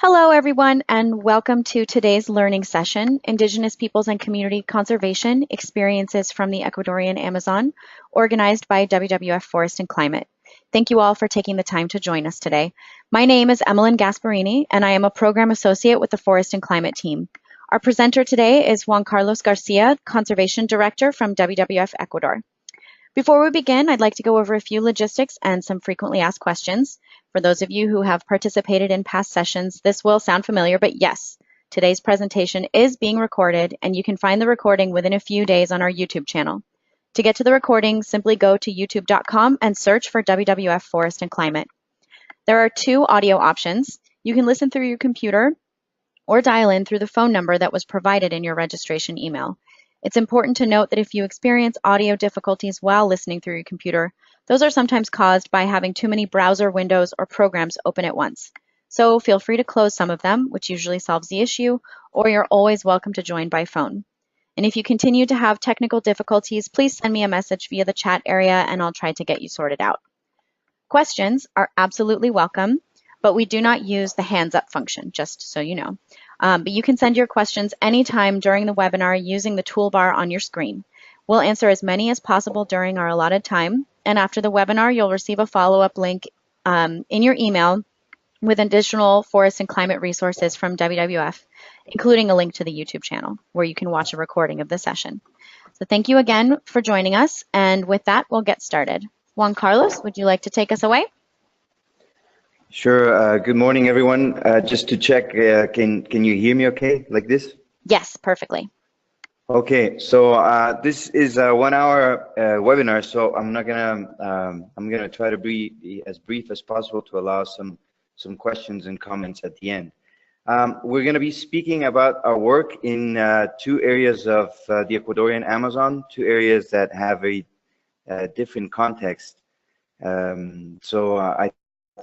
Hello, everyone, and welcome to today's learning session, Indigenous Peoples and Community Conservation Experiences from the Ecuadorian Amazon, organized by WWF Forest and Climate. Thank you all for taking the time to join us today. My name is Emmeline Gasparini, and I am a Program Associate with the Forest and Climate team. Our presenter today is Juan Carlos Garcia, Conservation Director from WWF Ecuador. Before we begin, I'd like to go over a few logistics and some frequently asked questions. For those of you who have participated in past sessions, this will sound familiar, but yes, today's presentation is being recorded, and you can find the recording within a few days on our YouTube channel. To get to the recording, simply go to youtube.com and search for WWF Forest and Climate. There are two audio options. You can listen through your computer or dial in through the phone number that was provided in your registration email. It's important to note that if you experience audio difficulties while listening through your computer, those are sometimes caused by having too many browser windows or programs open at once. So feel free to close some of them, which usually solves the issue, or you're always welcome to join by phone. And if you continue to have technical difficulties, please send me a message via the chat area and I'll try to get you sorted out. Questions are absolutely welcome, but we do not use the hands up function, just so you know. But you can send your questions anytime during the webinar using the toolbar on your screen. We'll answer as many as possible during our allotted time, and after the webinar, you'll receive a follow-up link in your email with additional forest and climate resources from WWF, including a link to the YouTube channel where you can watch a recording of the session. So thank you again for joining us, and with that, we'll get started. Juan Carlos, would you like to take us away? Sure. Good morning, everyone. Just to check, can you hear me okay, like this? Yes, perfectly. Okay, so this is a 1 hour webinar, so I'm gonna try to be as brief as possible to allow some questions and comments at the end. We're gonna be speaking about our work in two areas of the Ecuadorian Amazon, two areas that have a different context. I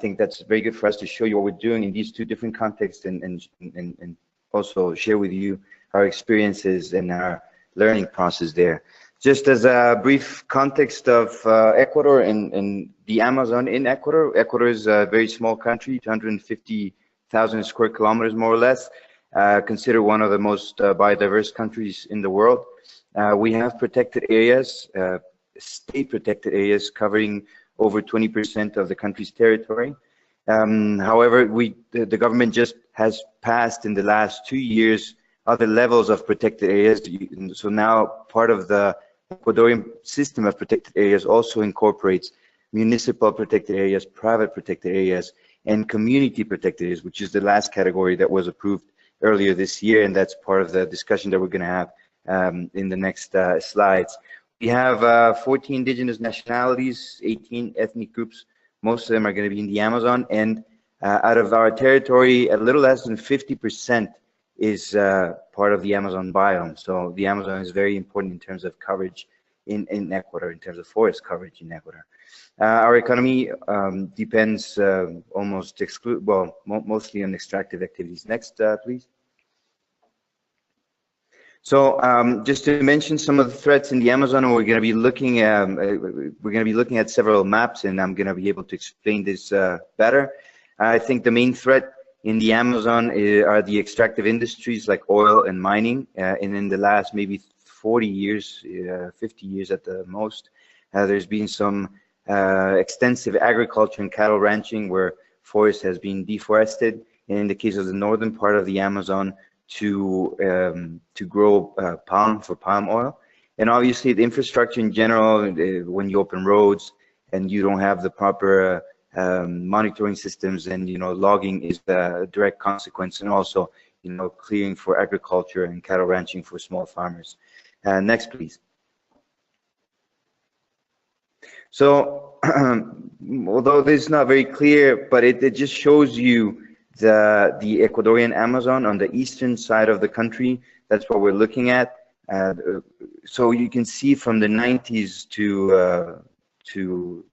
think that's very good for us to show you what we're doing in these two different contexts and also share with you our experiences and our learning process there. Just as a brief context of Ecuador and the Amazon in Ecuador. Ecuador is a very small country, 250,000 square kilometers more or less, considered one of the most biodiverse countries in the world. We have protected areas, state protected areas covering over 20% of the country's territory. However, the government just has passed in the last 2 years other levels of protected areas. So now part of the Ecuadorian system of protected areas also incorporates municipal protected areas, private protected areas, and community protected areas, which is the last category that was approved earlier this year, and that's part of the discussion that we're going to have in the next slides. We have 14 indigenous nationalities, 18 ethnic groups. Most of them are going to be in the Amazon, and out of our territory, a little less than 50% is part of the Amazon biome. So the Amazon is very important in terms of coverage in Ecuador, in terms of forest coverage in Ecuador. Our economy depends mostly on extractive activities. Next, please. So just to mention some of the threats in the Amazon, we're going to be looking at several maps, and I'm going to be able to explain this better. I think the main threat in the Amazon are the extractive industries like oil and mining, and in the last maybe 40 years, 50 years at the most, there's been some extensive agriculture and cattle ranching where forest has been deforested, and in the case of the northern part of the Amazon, to grow palm oil. And obviously the infrastructure in general, when you open roads and you don't have the proper monitoring systems, and logging is the direct consequence, and also clearing for agriculture and cattle ranching for small farmers. Next, please. So although this is not very clear, but it just shows you the Ecuadorian Amazon on the eastern side of the country. That's what we're looking at. So you can see from the 90s to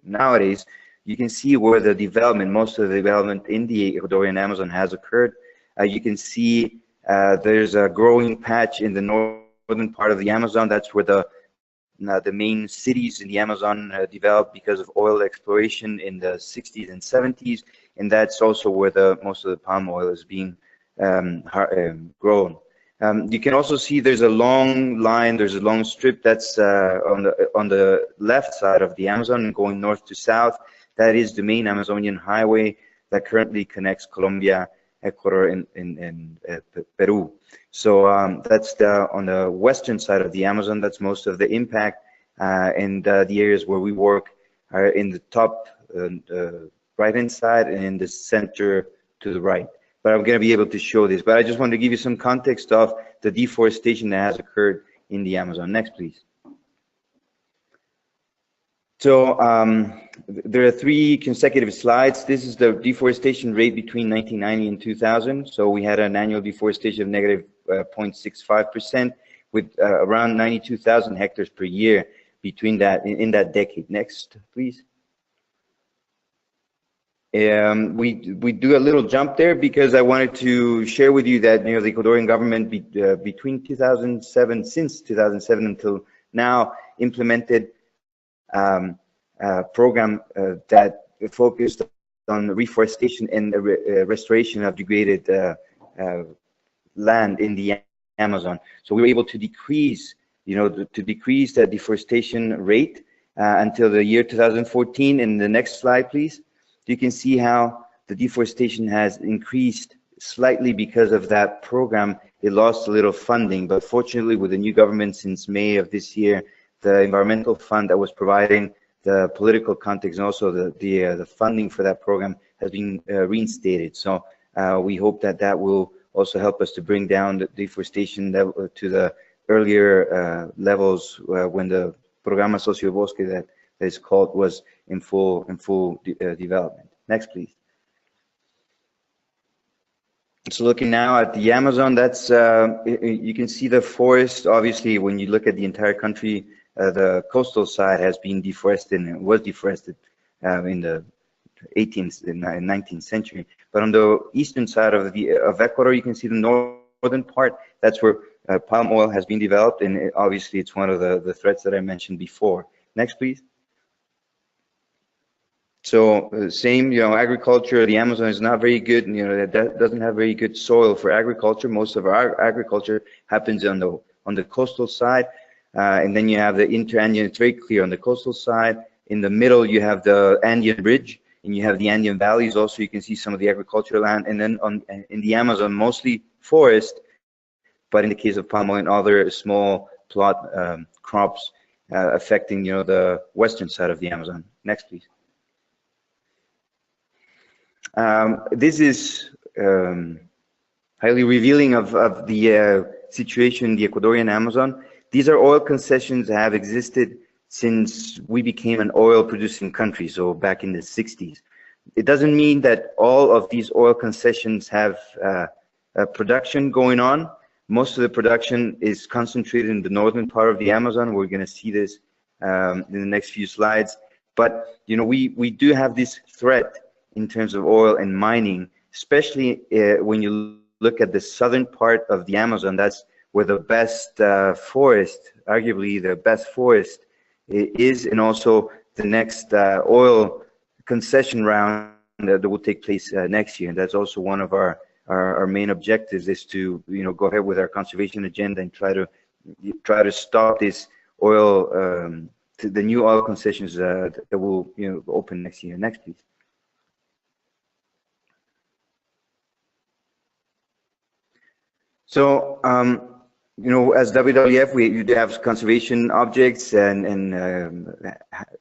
nowadays, you can see where the development, most of the development in the Ecuadorian Amazon has occurred. You can see there's a growing patch in the northern part of the Amazon. That's where the main cities in the Amazon developed because of oil exploration in the 60s and 70s. and that's also where the most of the palm oil is being grown. You can also see there's a long line, there's a long strip that's on the left side of the Amazon going north to south. That is the main Amazonian highway that currently connects Colombia, Ecuador, and Peru. So that's on the western side of the Amazon. That's most of the impact, and the areas where we work are in the top right-hand side and in the center to the right. But I'm going to be able to show this. But I just wanted to give you some context of the deforestation that has occurred in the Amazon. Next, please. So there are 3 consecutive slides. This is the deforestation rate between 1990 and 2000. So we had an annual deforestation of negative 0.65% with around 92,000 hectares per year between that in that decade. Next, please. We do a little jump there because I wanted to share with you that the Ecuadorian government between 2007, since 2007 until now, implemented a program that focused on reforestation and restoration of degraded land in the Amazon. So we were able to decrease, decrease that deforestation rate until the year 2014. And the next slide, please. You can see how the deforestation has increased slightly because of that program. It lost a little funding, but fortunately with the new government since May of this year, the environmental fund that was providing the political context and also the funding for that program has been reinstated. So we hope that that will also help us to bring down the deforestation to the earlier levels when the Programa Sociobosque that is called was in full development. Next, please. So looking now at the Amazon, that's you can see the forest. Obviously, when you look at the entire country, the coastal side has been deforested and was deforested in the 18th and 19th century. But on the eastern side of Ecuador, you can see the northern part. That's where palm oil has been developed, and obviously it's one of the threats that I mentioned before. Next, please. So same, agriculture. The Amazon is not very good. That doesn't have very good soil for agriculture. Most of our agriculture happens on the coastal side, and then you have the inter-Andean. It's very clear on the coastal side. In the middle, you have the Andean Ridge, and you have the Andean valleys. Also, you can see some of the agricultural land, and then in the Amazon, mostly forest. But in the case of palm oil and other small plot crops affecting, the western side of the Amazon. Next, please. This is highly revealing of the situation in the Ecuadorian Amazon. These are oil concessions that have existed since we became an oil-producing country, so back in the 60s. It doesn't mean that all of these oil concessions have production going on. Most of the production is concentrated in the northern part of the Amazon. We're going to see this in the next few slides. But, we do have this threat in terms of oil and mining, especially when you look at the southern part of the Amazon. That's where the best forest, arguably the best forest is, and also the next oil concession round that will take place next year. And that's also one of our main objectives, is to go ahead with our conservation agenda and try to stop this oil, the new oil concessions that will open next year. Next, please. So, as WWF, we do have conservation objects and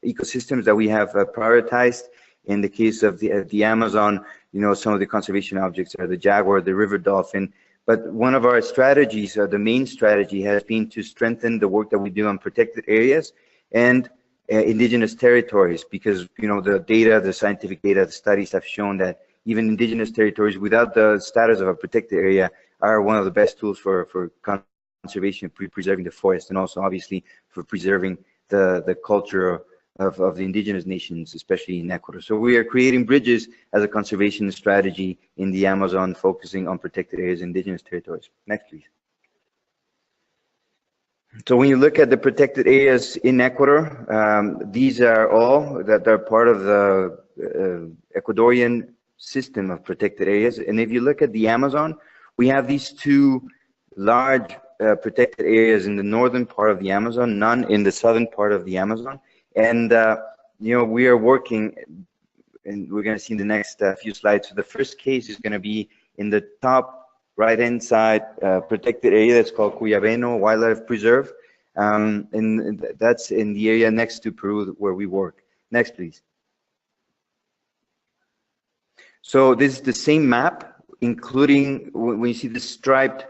ecosystems that we have prioritized. In the case of the Amazon, some of the conservation objects are the jaguar, the river dolphin. But one of our strategies, the main strategy, has been to strengthen the work that we do on protected areas and indigenous territories, because the data, the scientific data, the studies have shown that even indigenous territories without the status of a protected area are one of the best tools for conservation, preserving the forest, and also obviously for preserving the culture of the indigenous nations, especially in Ecuador. So we are creating bridges as a conservation strategy in the Amazon, focusing on protected areas, indigenous territories. Next, please. So when you look at the protected areas in Ecuador, these are all that are part of the Ecuadorian system of protected areas. And if you look at the Amazon, we have these two large protected areas in the northern part of the Amazon, none in the southern part of the Amazon. And, you know, we are working, and we're going to see in the next few slides. So the first case is going to be in the top right-hand side protected area that's called Cuyabeno Wildlife Preserve. And that's in the area next to Peru where we work. Next, please. So this is the same map, including when you see those striped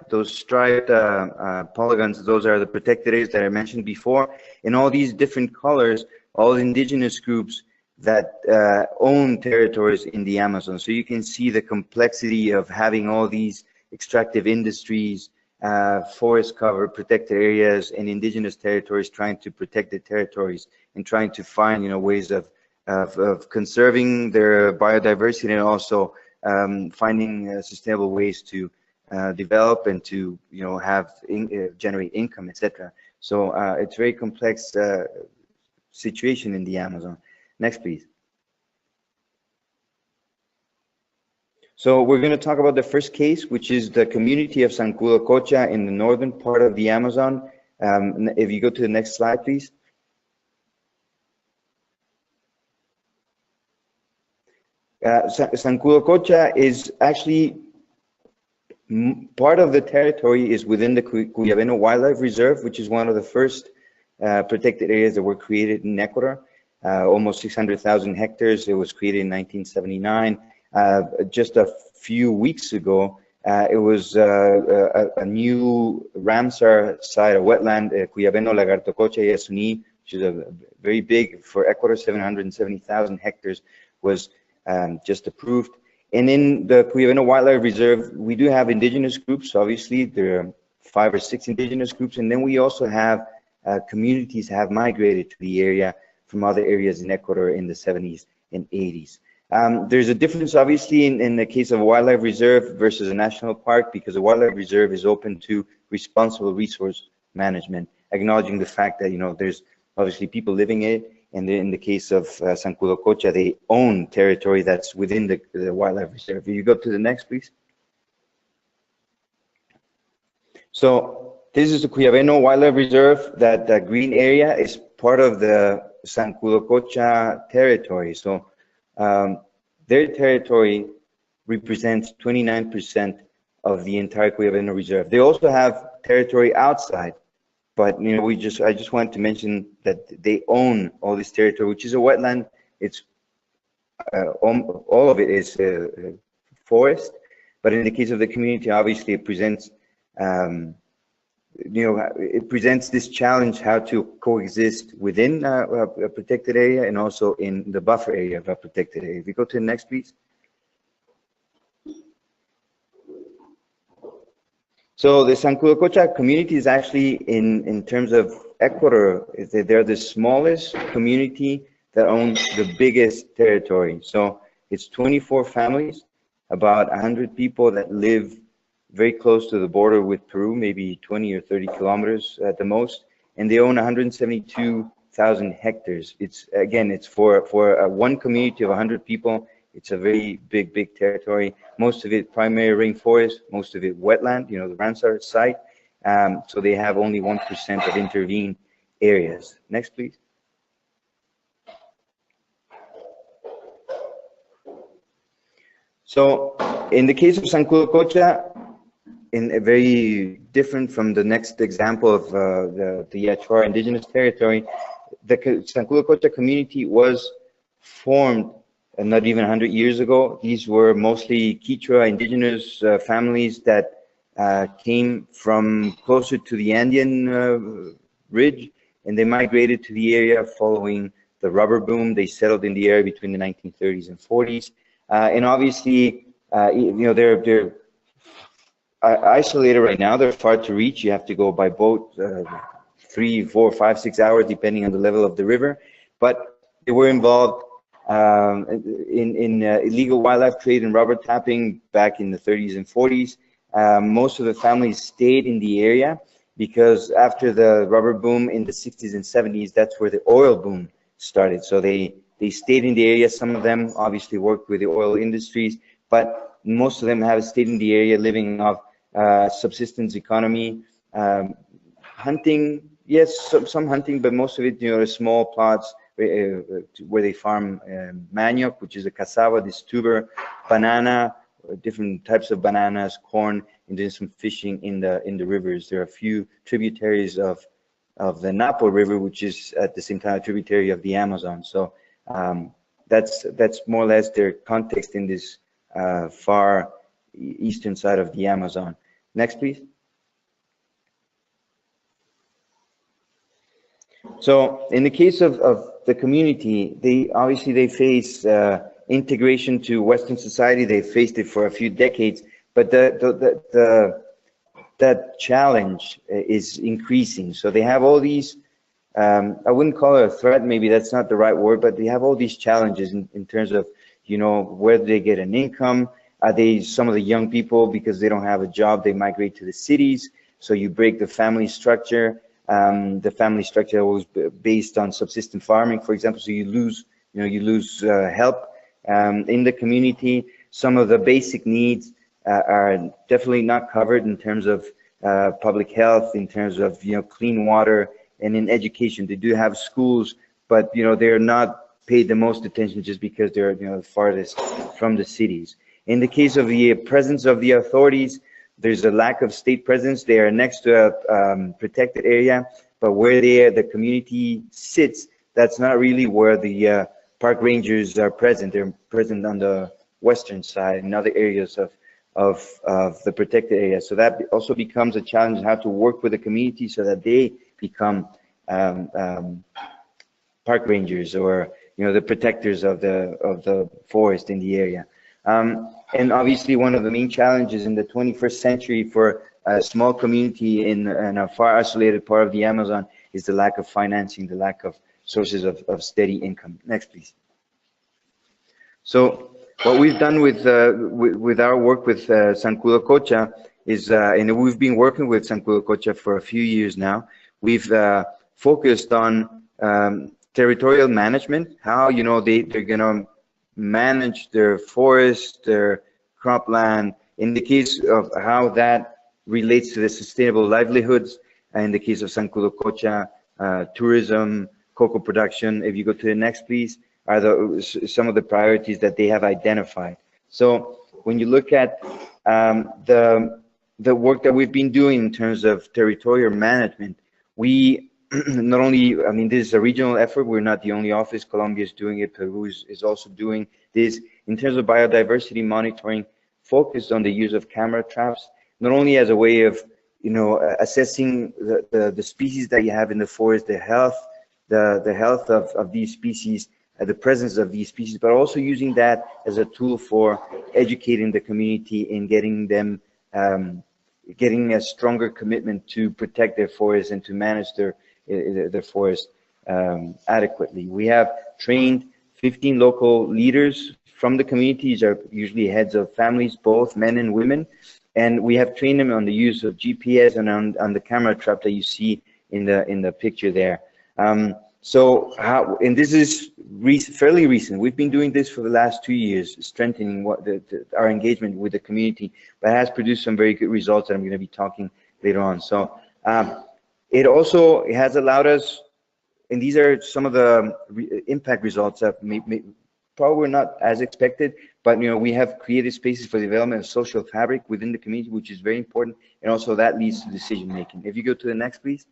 polygons, those are the protected areas that I mentioned before. In all these different colors, all indigenous groups that own territories in the Amazon. So you can see the complexity of having all these extractive industries, forest cover, protected areas, and indigenous territories trying to protect the territories and trying to find, you know, ways of conserving their biodiversity and also finding sustainable ways to develop and to, you know, have generate income, etc. So it's a very complex situation in the Amazon. Next, please. So we're going to talk about the first case, which is the community of Zancudo Cocha in the northern part of the Amazon. If you go to the next slide, please. Zancudo Cocha is actually part of the territory is within the Cuyabeno Wildlife Reserve, which is one of the first protected areas that were created in Ecuador. Almost 600,000 hectares. It was created in 1979. Just a few weeks ago, it was a new Ramsar site, a wetland, Cuyabeno Lagarto Cocha Yasuni, which is a very big for Ecuador, 770,000 hectares, was just approved. And in the Cuyabeno Wildlife Reserve, we do have indigenous groups. Obviously, there are 5 or 6 indigenous groups, and then we also have communities have migrated to the area from other areas in Ecuador in the 70s and 80s. There's a difference, obviously, in the case of a wildlife reserve versus a national park, because a wildlife reserve is open to responsible resource management, acknowledging the fact that, you know, there's obviously people living in it, and in the case of Zancudo Cocha, they own territory that's within the wildlife reserve. If you go to the next, please. So this is the Cuyabeno Wildlife Reserve. That green area is part of the Zancudo Cocha territory. So their territory represents 29% of the entire Cuyabeno Reserve. They also have territory outside, but, you know, I just wanted to mention that they own all this territory, which is a wetland. It's all of it is forest, but in the case of the community, obviously it presents you know, it presents this challenge how to coexist within a protected area and also in the buffer area of a protected area. If you go to the next, please. So the Zancudo Cocha community is actually, in terms of Ecuador, they're the smallest community that owns the biggest territory. So it's 24 families, about 100 people that live very close to the border with Peru, maybe 20 or 30 kilometers at the most, and they own 172,000 hectares. It's, again, it's for one community of 100 people. It's a very big territory. Most of it primary rainforest, most of it wetland, you know, the Ramsar site. So they have only 1% of intervened areas. Next, please. So in the case of Zancudo Cocha, in a very different from the next example of the Achuar Indigenous Territory, the Zancudo Cocha community was formed not even 100 years ago. These were mostly Quichua indigenous families that came from closer to the Andean ridge, and they migrated to the area following the rubber boom. They settled in the area between the 1930s and 40s. And obviously, you know, they're isolated right now. They're far to reach. You have to go by boat 3, 4, 5, 6 hours, depending on the level of the river. But they were involved in illegal wildlife trade and rubber tapping back in the 30s and 40s. Most of the families stayed in the area because after the rubber boom in the 60s and 70s, that's where the oil boom started. So they They stayed in the area. Some of them obviously worked with the oil industries, but most of them have stayed in the area living off subsistence economy, hunting, yes, some hunting, but most of it, small plots where they farm manioc, which is a cassava, this tuber, banana, different types of bananas, corn, and then some fishing in the rivers. There are a few tributaries of the Napo River, which is at the same time a tributary of the Amazon. So that's more or less their context in this far eastern side of the Amazon. Next, please. So in the case of the community, they face integration to Western society. They faced it for a few decades, but that challenge is increasing. So they have all these, I wouldn't call it a threat, maybe that's not the right word, but they have all these challenges in terms of, where do they get an income? Are they, some of the young people, because they don't have a job, they migrate to the cities. So you break the family structure. The family structure was based on subsistence farming, for example. So you lose help in the community. Some of the basic needs are definitely not covered in terms of public health, in terms of clean water, and in education. They do have schools, but they're not paid the most attention just because they're the farthest from the cities. In the case of the presence of the authorities, there's a lack of state presence. They are next to a protected area, but where the community sits, that's not really where the park rangers are present. They're present on the western side and other areas of the protected area. So that also becomes a challenge, how to work with the community so that they become park rangers, or the protectors of the forest in the area. And obviously, one of the main challenges in the 21st century for a small community in a far isolated part of the Amazon is the lack of financing, the lack of sources of steady income. Next, please. So what we've done with our work with Zancudo Cocha is, and we've been working with Zancudo Cocha for a few years now, we've focused on territorial management, how they're going to manage their forest, their cropland, in the case of how that relates to the sustainable livelihoods. In the case of Zancudo Cocha, tourism, cocoa production. If you go to the next, please, are some of the priorities that they have identified. So when you look at the work that we've been doing in terms of territorial management, we not only, I mean, this is a regional effort. We're not the only office. Colombia is doing it. Peru is also doing this. In terms of biodiversity monitoring, focused on the use of camera traps, not only as a way of, assessing the species that you have in the forest, the health of these species, the presence of these species, but also using that as a tool for educating the community in getting them, getting a stronger commitment to protect their forests and to manage their forest adequately. We have trained 15 local leaders from the communities, are usually heads of families, both men and women, and we have trained them on the use of GPS and on the camera trap that you see in the picture there. And this is fairly recent. We've been doing this for the last 2 years, strengthening our engagement with the community, but it has produced some very good results that I'm going to be talking later on. So it has allowed us, and these are some of the impact results that probably were not as expected, but we have created spaces for the development of social fabric within the community, which is very important, and also that leads to decision making. If you go to the next, please.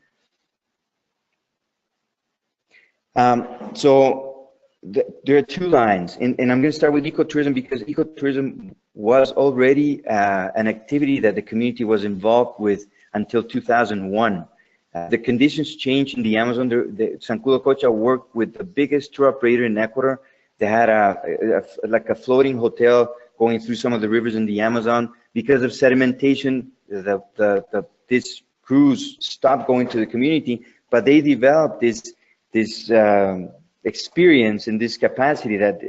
There are two lines, and I'm going to start with ecotourism because ecotourism was already an activity that the community was involved with until 2001. The conditions changed in the Amazon. The Zancudo Cocha worked with the biggest tour operator in Ecuador. They had like a floating hotel going through some of the rivers in the Amazon. Because of sedimentation, this cruise stopped going to the community, but they developed this experience and this capacity that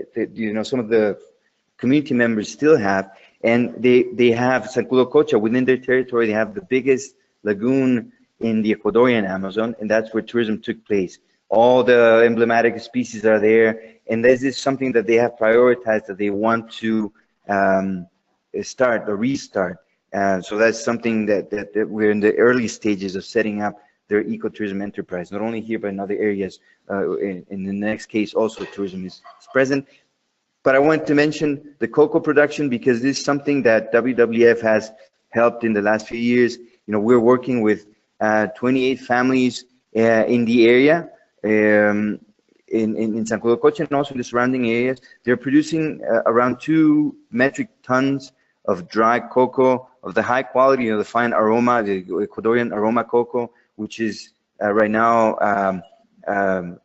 some of the community members still have, and they have Zancudo Cocha within their territory. They have the biggest lagoon in the Ecuadorian Amazon, and that's where tourism took place. all the emblematic species are there, and this is something that they have prioritized, that they want to start or restart. So that's something that we're in the early stages of setting up their ecotourism enterprise, not only here but in other areas. In the next case, also tourism is present. But I want to mention the cocoa production because this is something that WWF has helped in the last few years. You know, we're working with 28 families in the area, in Zancudo Cocha and also in the surrounding areas. They're producing around 2 metric tons of dry cocoa of the high quality, the fine aroma, the Ecuadorian aroma cocoa, which is right now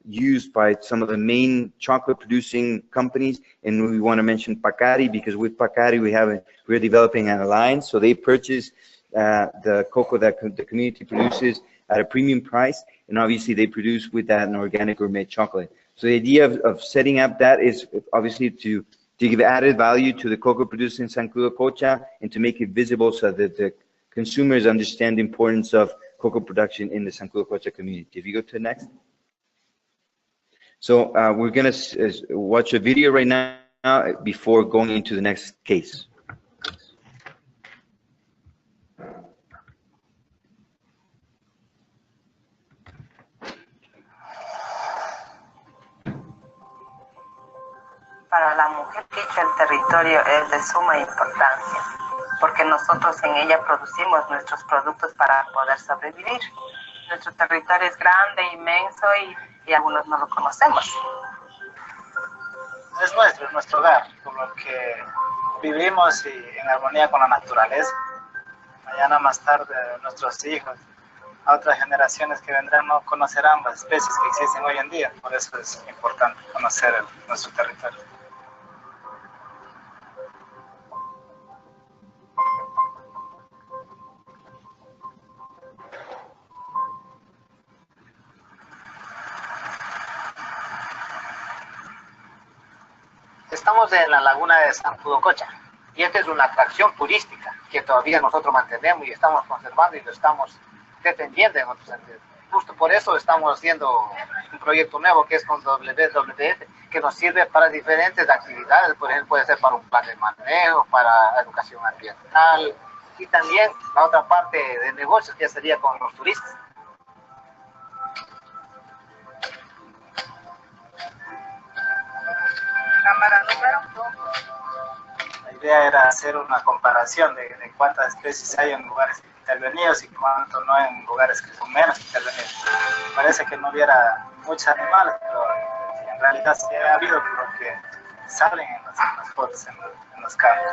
used by some of the main chocolate producing companies. And we want to mention Pacari because with Pacari we're developing an alliance. So they purchase the cocoa that the community produces at a premium price, and obviously they produce with that an organic gourmet chocolate. So the idea of setting up that is obviously to give added value to the cocoa produced in Zancudo Cocha and to make it visible so that the consumers understand the importance of cocoa production in the Zancudo Cocha community. If you go to the next. So we're going to watch a video right now before going into the next case. Para la mujer quichua el territorio es de suma importancia, porque nosotros en ella producimos nuestros productos para poder sobrevivir. Nuestro territorio es grande, inmenso y algunos no lo conocemos. Es nuestro hogar, por lo que vivimos en armonía con la naturaleza. Mañana más tarde nuestros hijos, a otras generaciones que vendrán, no conocerán las especies que existen hoy en día. Por eso es importante conocer nuestro territorio. Estamos en la laguna de Zancudo Cocha y esta es una atracción turística que todavía nosotros mantenemos y estamos conservando y lo estamos defendiendo en otro sentido. Justo por eso estamos haciendo un proyecto nuevo que es con WWF, que nos sirve para diferentes actividades. Por ejemplo, puede ser para un plan de manejo, para educación ambiental y también la otra parte de negocios que sería con los turistas. Cámara número 2. La idea era hacer una comparación de cuántas especies hay en lugares intervenidos y cuánto no en lugares que son menos intervenidos. Parece que no hubiera muchos animales, pero en realidad sí ha habido porque salen en las fotos, en los campos.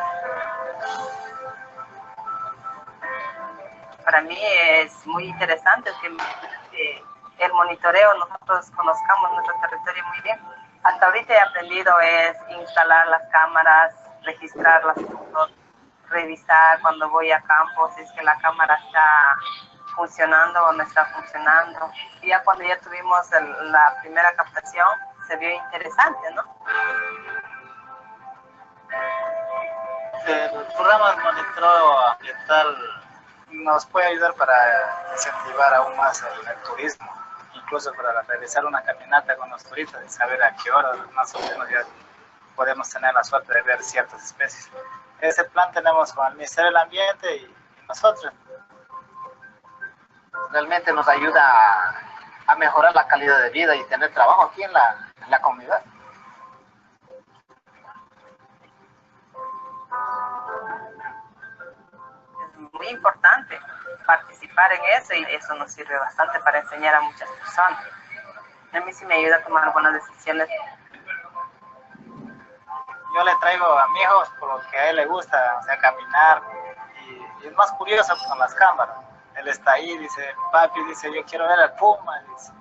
Para mí es muy interesante que el monitoreo, nosotros conozcamos nuestro territorio muy bien. Hasta ahorita he aprendido es instalar las cámaras, registrar las fotos, revisar cuando voy a campo si es que la cámara está funcionando o no está funcionando. Y ya cuando ya tuvimos la primera captación, se vio interesante, ¿no? El programa de monitoreo ambiental nos puede ayudar para incentivar aún más el turismo, incluso para realizar una caminata con los turistas y saber a qué hora más o menos ya podemos tener la suerte de ver ciertas especies. Ese plan tenemos con el Ministerio del Ambiente y nosotros. Realmente nos ayuda a mejorar la calidad de vida y tener trabajo aquí en la comunidad. Es muy importante participar en eso y eso nos sirve bastante para enseñar a muchas personas. A mí sí me ayuda a tomar buenas decisiones. Yo le traigo a mi hijo por lo que a él le gusta, o sea, caminar y es más curioso con las cámaras. Él está ahí, dice, papi, dice, yo quiero ver al puma, dice.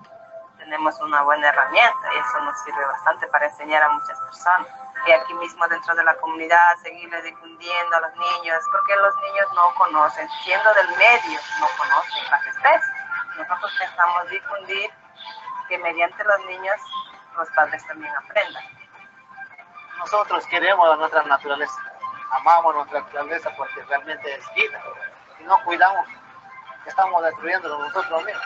Tenemos una buena herramienta y eso nos sirve bastante para enseñar a muchas personas. Y aquí mismo dentro de la comunidad seguirle difundiendo a los niños, porque los niños no conocen, siendo del medio, no conocen las especies. Nosotros pensamos difundir que mediante los niños los padres también aprendan. Nosotros queremos a nuestra naturaleza, amamos nuestra naturaleza porque realmente es vida. Si no cuidamos, estamos destruyéndolo nosotros mismos.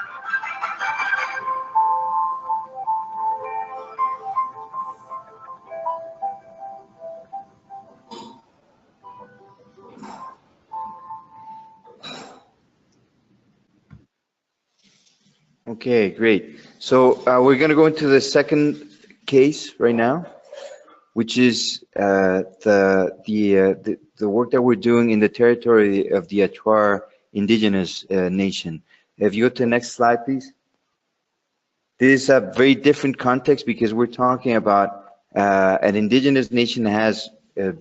Okay, great. So we're going to go into the second case right now, which is the work that we're doing in the territory of the Achuar Indigenous Nation. If you go to the next slide, please. This is a very different context because we're talking about an indigenous nation that has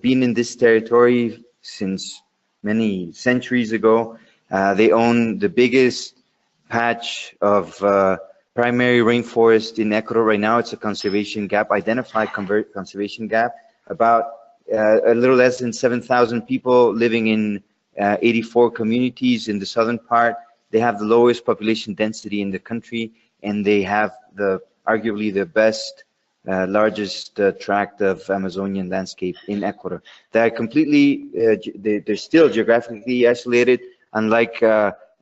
been in this territory since many centuries ago. They own the biggest patch of primary rainforest in Ecuador. Right now, it's a conservation gap, identified conservation gap. About a little less than 7,000 people living in 84 communities in the southern part. They have the lowest population density in the country, and they have arguably the best, largest tract of Amazonian landscape in Ecuador. They're completely, they're still geographically isolated, unlike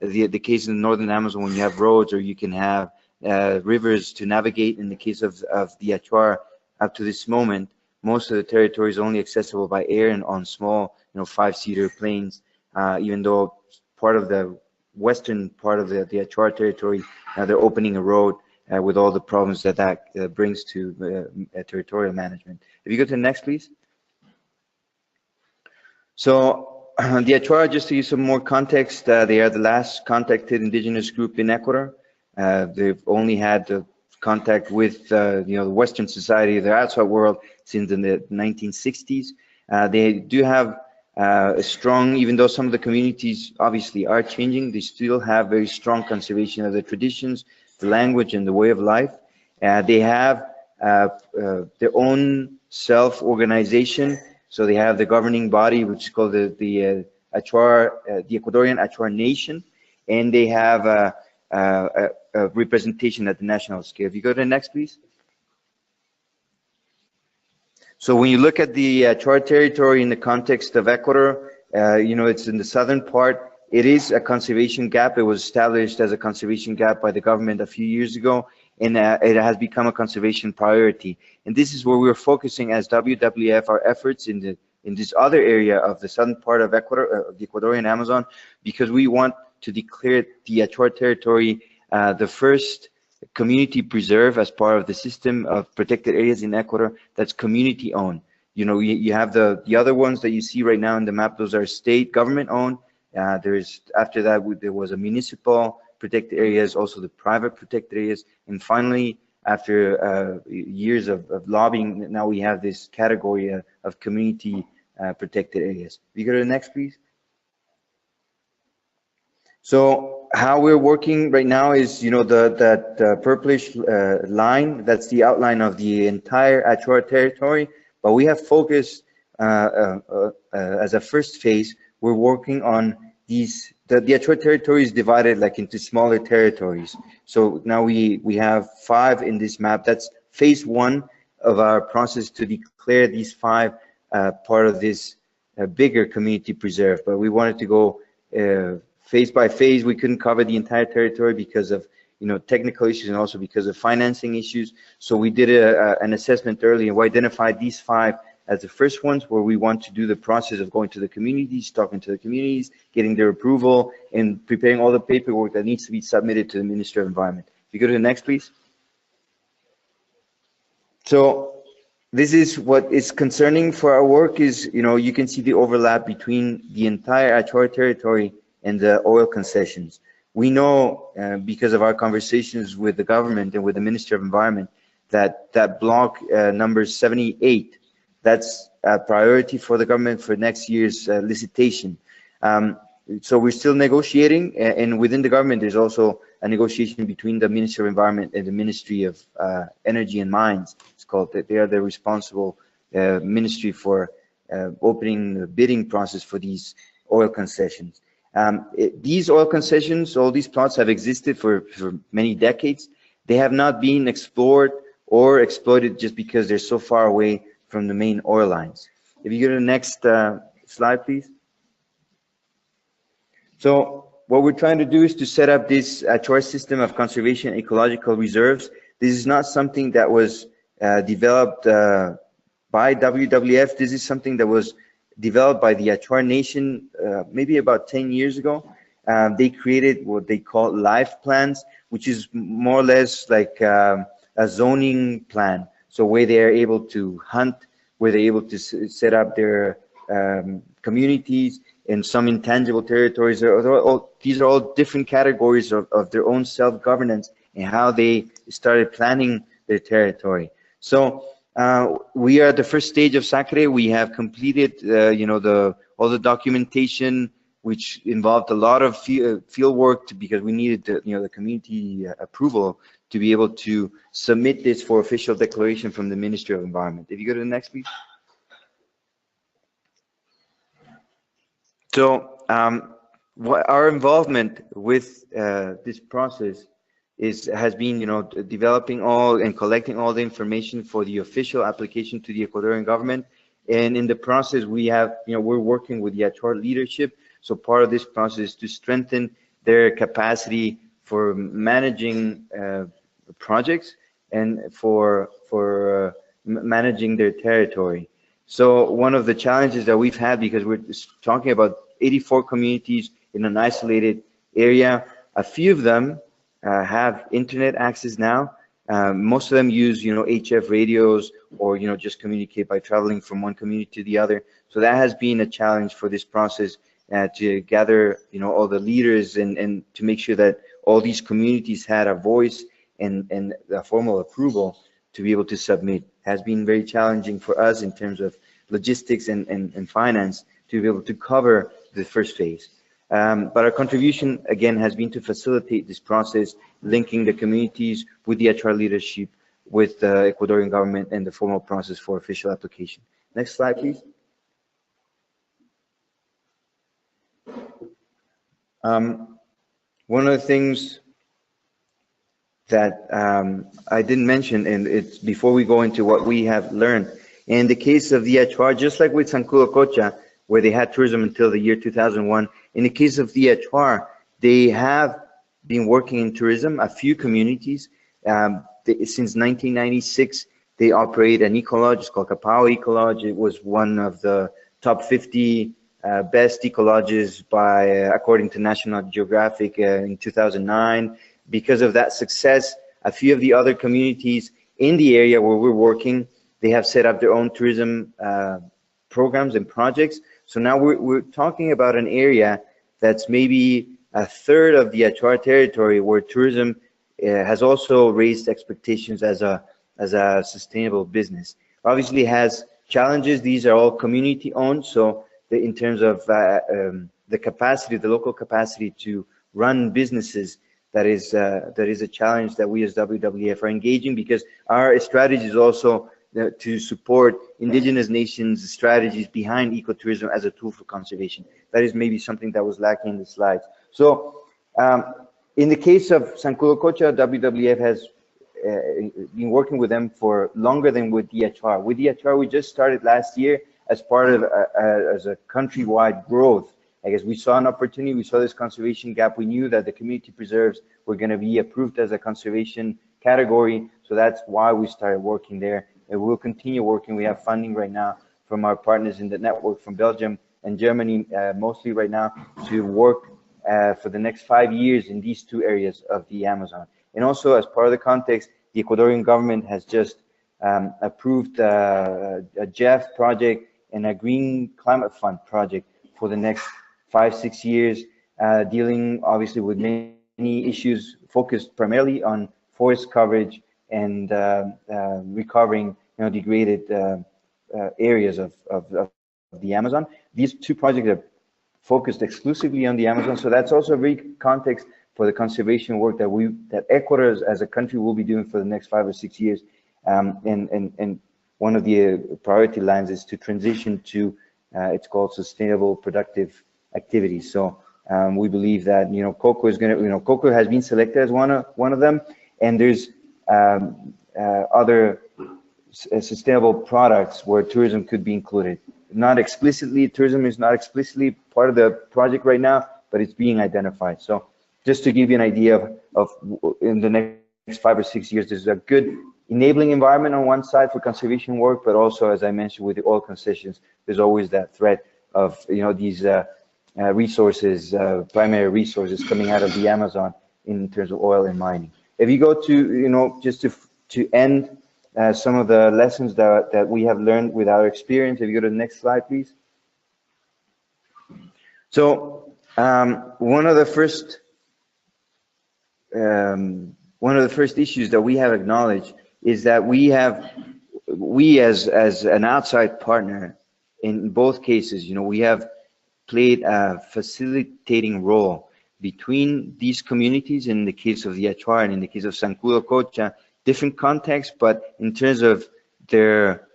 the case in the northern Amazon when you have roads or you can have rivers to navigate. In the case of the Achuar, up to this moment, most of the territory is only accessible by air and on small, 5-seater planes, even though part of the western part of the Achuar territory, they're opening a road with all the problems that brings to territorial management. If you go to the next, please. So the Achuar, just to give some more context, they are the last contacted indigenous group in Ecuador. They've only had contact with the Western society, the outside world, since the 1960s. They do have a strong, even though some of the communities obviously are changing, they still have very strong conservation of the traditions, the language, and the way of life. They have their own self-organization. So they have the governing body, which is called the Achuar, the Ecuadorian Achuar Nation, and they have a representation at the national scale. If you go to the next, please. So when you look at the Achuar territory in the context of Ecuador, it's in the southern part. It is a conservation gap. It was established as a conservation gap by the government a few years ago, and it has become a conservation priority. And this is where we're focusing as WWF our efforts in this other area of the southern part of Ecuador, the Ecuadorian Amazon, because we want to declare the Achuar territory the first community preserve as part of the system of protected areas in Ecuador that's community owned. You have the other ones that you see right now in the map. Those are state government owned. After that there was a municipal protected areas, also the private protected areas, and finally, after years of lobbying, now we have this category of community protected areas. If you go to the next, please. So how we're working right now is, that purplish line, that's the outline of the entire Achuar territory, but we have focused as a first phase, we're working on these, the Achuar territory is divided like into smaller territories. So now we have 5 in this map. That's phase 1 of our process to declare these 5 part of this bigger community preserve. But we wanted to go phase by phase. We couldn't cover the entire territory because of technical issues and also because of financing issues. So we did an assessment early, and we identified these 5 as the first ones where we want to do the process of going to the communities, talking to the communities, getting their approval, and preparing all the paperwork that needs to be submitted to the Ministry of Environment. If you go to the next, please. So this is what is concerning for our work is, you can see the overlap between the entire Achuar territory and the oil concessions. We know, because of our conversations with the government and with the Ministry of Environment, that block number 78, that's a priority for the government for next year's licitation. So we're still negotiating, and within the government there's also a negotiation between the Ministry of Environment and the Ministry of Energy and Mines. It's called that they are the responsible ministry for opening the bidding process for these oil concessions. These oil concessions, all these plots have existed for many decades. They have not been explored or exploited just because they're so far away from the main oil lines. If you go to the next slide, please. So what we're trying to do is to set up this Achuar system of conservation ecological reserves. This is not something that was developed by WWF. This is something that was developed by the Achuar Nation maybe about 10 years ago. they created what they call life plans, which is more or less like a zoning plan. So where they are able to hunt, where they're able to set up their communities in some intangible territories. These are all different categories of their own self-governance and how they started planning their territory. So we are at the first stage of SACRE. We have completed, all the documentation, which involved a lot of field work because we needed the community approval to be able to submit this for official declaration from the Ministry of Environment. If you go to the next, please. So our involvement with this process has been, developing all and collecting all the information for the official application to the Ecuadorian government. And in the process, we have, we're working with the Achuar leadership. So part of this process is to strengthen their capacity for managing projects and for managing their territory. So one of the challenges that we've had, because we're talking about 84 communities in an isolated area, a few of them have internet access now. Most of them use, HF radios or, just communicate by traveling from one community to the other. So that has been a challenge for this process to gather, all the leaders and to make sure that all these communities had a voice and a formal approval to be able to submit. Has been very challenging for us in terms of logistics and finance to be able to cover the first phase. But our contribution, again, has been to facilitate this process, linking the communities with the Achuar leadership, with the Ecuadorian government, and the formal process for official application. Next slide, please. One of the things that I didn't mention, and it's before we go into what we have learned, in the case of the Achuar, just like with Zancudo Cocha, where they had tourism until the year 2001, in the case of the Achuar, they have been working in tourism. A few communities, since 1996, they operate an ecolodge. It's called Capao Ecolodge. It was one of the top 50 best ecolodges according to National Geographic in 2009. Because of that success, a few of the other communities in the area where we're working, they have set up their own tourism programs and projects. So now we're talking about an area that's maybe a third of the Achuar territory where tourism has also raised expectations as a sustainable business. Obviously has challenges. These are all community owned. So in terms of the capacity, the local capacity to run businesses, that is a challenge that we as WWF are engaging, because our strategy is also to support indigenous nations' strategies behind ecotourism as a tool for conservation. That is maybe something that was lacking in the slides. So in the case of Zancudo Cocha, WWF has been working with them for longer than with the Achuar. With the Achuar, we just started last year as part of as a countrywide growth. I guess we saw an opportunity, we saw this conservation gap. We knew that the community preserves were going to be approved as a conservation category. So that's why we started working there. And we'll continue working. We have funding right now from our partners in the network from Belgium and Germany, mostly right now, to work for the next 5 years in these two areas of the Amazon. And also, as part of the context, the Ecuadorian government has just approved a JEF project and a Green Climate Fund project for the next 5-6 years, dealing obviously with many issues focused primarily on forest coverage and recovering degraded areas of the Amazon. These two projects are focused exclusively on the Amazon, so that's also a great context for the conservation work that Ecuador as a country will be doing for the next 5 or 6 years. And one of the priority lines is to transition to it's called sustainable productive activities. So we believe that cocoa is going to cocoa has been selected as one of them, and there's other sustainable products where tourism could be included. Not explicitly, tourism is not explicitly part of the project right now, but it's being identified. So just to give you an idea of in the next 5 or 6 years, there's a good enabling environment on one side for conservation work, but also, as I mentioned, with the oil concessions, there's always that threat of these resources, primary resources coming out of the Amazon in terms of oil and mining. If you go to, just to end some of the lessons that we have learned with our experience, if you go to the next slide, please. So one of the first issues that we have acknowledged is that we as an outside partner in both cases, we have played a facilitating role between these communities in the case of the Achuar and in the case of Zancudo Cocha, different contexts, but in terms of their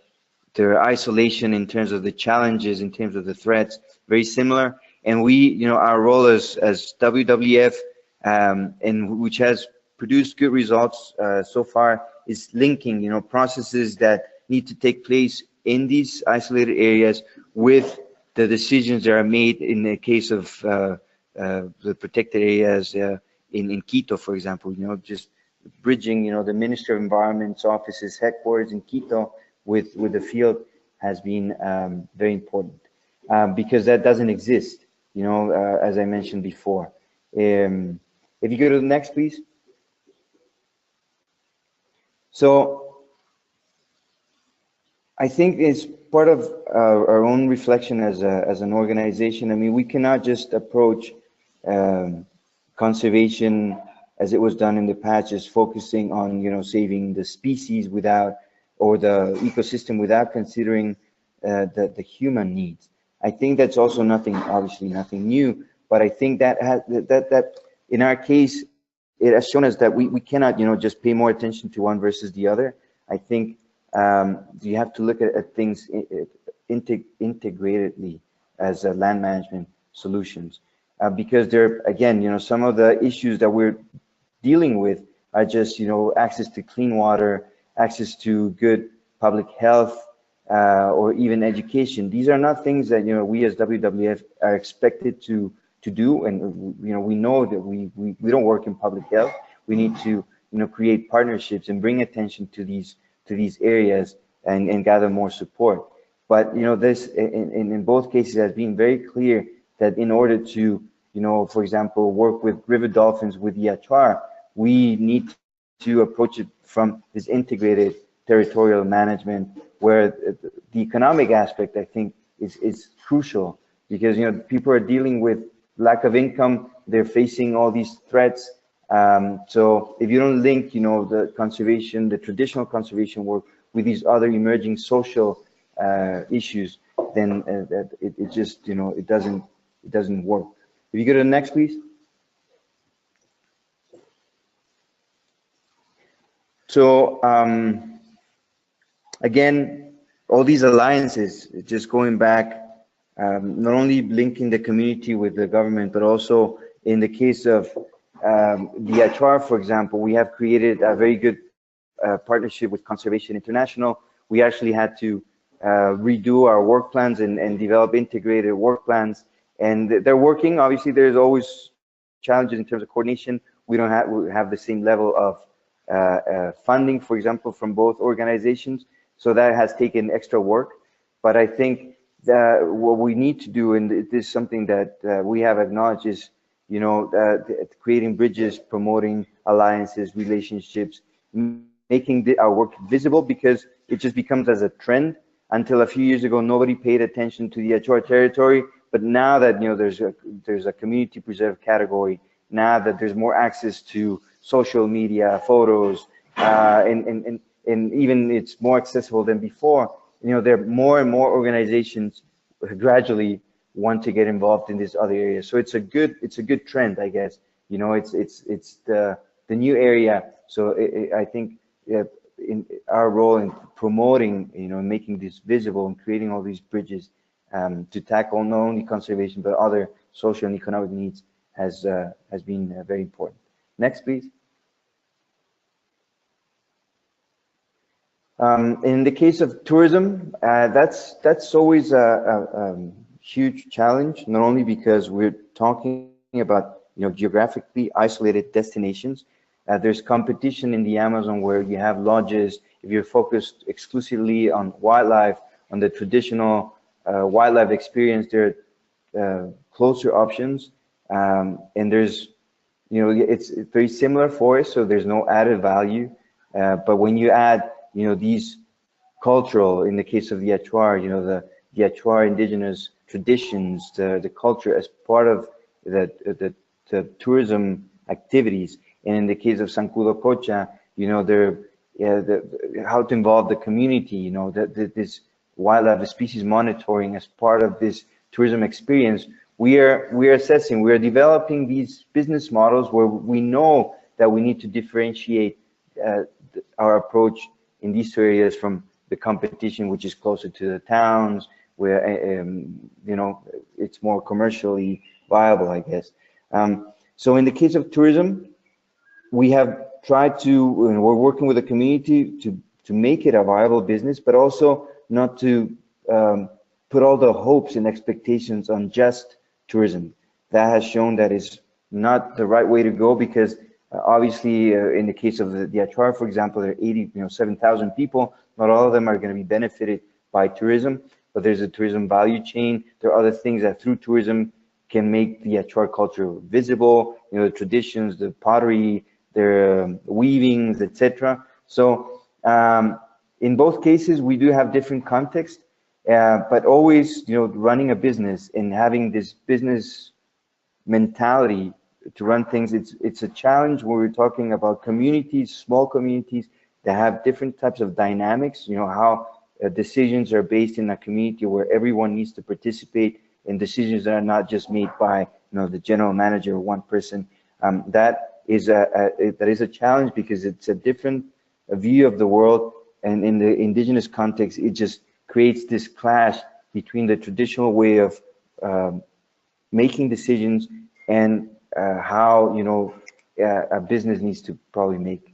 isolation, in terms of the challenges, in terms of the threats, very similar. And we, our role as WWF, and which has produced good results so far, is linking, processes that need to take place in these isolated areas with the decisions that are made in the case of the protected areas in Quito, for example, just bridging, the Ministry of Environment's office's headquarters in Quito with the field has been very important because that doesn't exist, as I mentioned before. If you go to the next, please. So I think it's part of our own reflection as an organization. I mean, we cannot just approach conservation as it was done in the past, just focusing on, saving the species or the ecosystem without considering the human needs. I think that's also obviously nothing new, but I think that in our case, it has shown us that we cannot, just pay more attention to one versus the other. I think you have to look at things integratedly as land management solutions, because there, again, some of the issues that we're dealing with are just, access to clean water, access to good public health, or even education. These are not things that, we as WWF are expected to do, and we know that we don't work in public health. We need to create partnerships and bring attention to these areas and gather more support. But this in both cases has been very clear that in order to for example, work with river dolphins with the Achuar, we need to approach it from this integrated territorial management, where the economic aspect, I think, is crucial, because people are dealing with lack of income, they're facing all these threats. So if you don't link, the conservation, the traditional conservation work with these other emerging social issues, then it just, it doesn't work. If you go to the next, please. So again, all these alliances, just going back, not only linking the community with the government, but also in the case of the Achuar, for example, we have created a very good partnership with Conservation International. We actually had to redo our work plans and develop integrated work plans, and they're working. Obviously, there's always challenges in terms of coordination. We don't have the same level of funding, for example, from both organizations, so that has taken extra work. But I think what we need to do, and it is something that we have acknowledged, is creating bridges, promoting alliances, relationships, making our work visible, because it just becomes as a trend. Until a few years ago, nobody paid attention to the Achuar territory, but now that there's a community preserved category, now that there's more access to social media, photos, and even it's more accessible than before, there are more and more organizations gradually want to get involved in this other area. So it's a good trend, I guess. It's the new area. So I think in our role in promoting, making this visible and creating all these bridges to tackle not only conservation but other social and economic needs has been very important. Next, please. In the case of tourism, that's always a huge challenge, not only because we're talking about geographically isolated destinations. There's competition in the Amazon where you have lodges. If you're focused exclusively on wildlife, on the traditional wildlife experience, there are closer options, and there's, it's very similar forest, so there's no added value. But when you add, these cultural, in the case of the Achuar, the Achuar indigenous traditions, the culture as part of the tourism activities, and in the case of Zancudo Cocha, how to involve the community, this wildlife species monitoring as part of this tourism experience. We are assessing, we are developing these business models where we know that we need to differentiate our approach in these areas from the competition, which is closer to the towns, where it's more commercially viable, I guess. So in the case of tourism, we have tried to, and we're working with the community to make it a viable business, but also not to put all the hopes and expectations on just tourism. That has shown that is not the right way to go, because obviously in the case of the Achuar, for example, there are 7,000 people. Not all of them are going to be benefited by tourism, but there's a tourism value chain. There are other things that through tourism can make the Achuar culture visible, the traditions, the pottery, their weavings, etc. So in both cases, we do have different contexts, but always, running a business and having this business mentality to run things, it's a challenge when we're talking about communities, small communities that have different types of dynamics, how decisions are based in a community where everyone needs to participate, and decisions that are not just made by the general manager or one person. That is a challenge, because it's a different view of the world, and in the indigenous context, it just creates this clash between the traditional way of making decisions and how a business needs to probably make